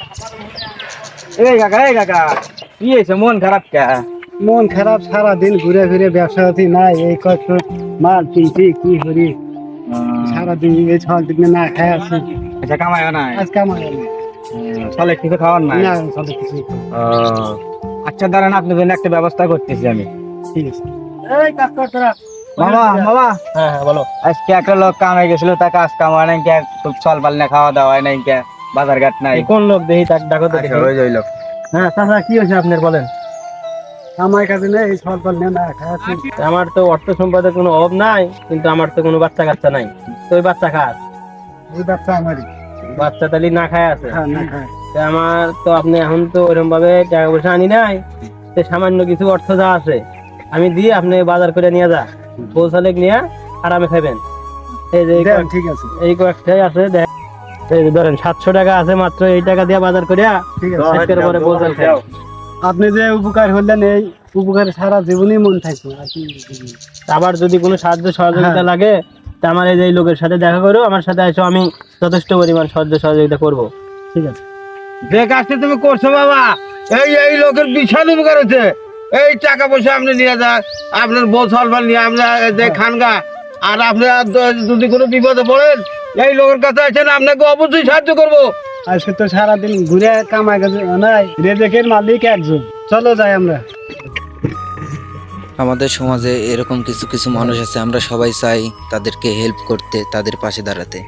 এই কাকা কি হয়েছে, মন খারাপ কে? মন খারাপ, সারাদিন ঘুরে ফিরে ব্যবসা পাতি নাই, এই কষ্ট মাল কিনছি কি করি, সারাদিন এই ছল দিন না খাই আছি। আচ্ছা, কামাই নাই আজ কামাই নাই। চলে, কিছু খাওয়ার নাই? না চলে কিছু। আচ্ছা দাঁড়ান, আপনার জন্য একটা ব্যবস্থা করতেছি আমি। ঠিক আছে, এই কাজ কর তোরা। মামা মামা, হ্যাঁ হ্যাঁ বলো। আজকে একটা লোক কামাই গেছিল, তা কাজ কামাই নাই কে, খুব চল পাল না, খাওয়া দাওয়া নাই কে, বাজার ঘাট নাই। কোন লোক দেখি তাক ডাকো তো দেখি। ওই যে ওই লোক। হ্যাঁ চাচা, কি হয়েছে আপনার বলেন। আমার কাছে নেই, এই ছল পাল না খাই আছি। আমার তো অর্থ সম্পদের কোনো অভাব নাই, কিন্তু আমার তো কোনো বাচ্চা কাচ্চা নাই, তো ওই বাচ্চা খাস। ওই বাচ্চা আমারই। বাচ্চা তাহলে না খায় আছে? হ্যাঁ না খায়। আমার তো আপনি এখন তো ওরকম ভাবে টাকা পয়সা আনি নাই, তো সামান্য কিছু অর্থ যা আছে আমি দিয়ে আপনি বাজার করে নিয়ে যা, পৌঁছালে নিয়ে আরামে খাবেন। এই যে ঠিক আছে, এই কয়েকটাই আছে, এই যে ধরেন 700 টাকা আছে মাত্র, এই টাকা দিয়ে বাজার করে আজকের পরে পৌঁছাল খাই। আপনি যে উপকার হলেন, এই উপকারে সারা জীবনই মন থাকবে। আবার যদি কোনো সাহায্য সহযোগিতা লাগে, তা আমার এই যে লোকের সাথে দেখা করো, আমার সাথে এসো, আমি যথেষ্ট পরিমাণ সাহায্য সহযোগিতা করবো। ঠিক আছে। যে কাজটা তুমি করছো বাবা, এই এই লোকের বিশাল উপকার হচ্ছে। এই টাকা পয়সা আপনি নিয়ে যান, আপনার বউ সলভাল নিয়ে আমরা যে খানগা, আর আপনি যদি কোনো বিপদে পড়েন, এই লোকের কাছে আছেন, আপনাকে অবশ্যই সাহায্য করবো। আজকে তো সারাদিন ঘুরে কামাই গেছে নাই, রেজেকের মালিক একজন। চলো যাই আমরা। আমাদের সমাজে এরকম কিছু কিছু মানুষ আছে, আমরা সবাই চাই তাদেরকে হেল্প করতে, তাদের পাশে দাঁড়াতে।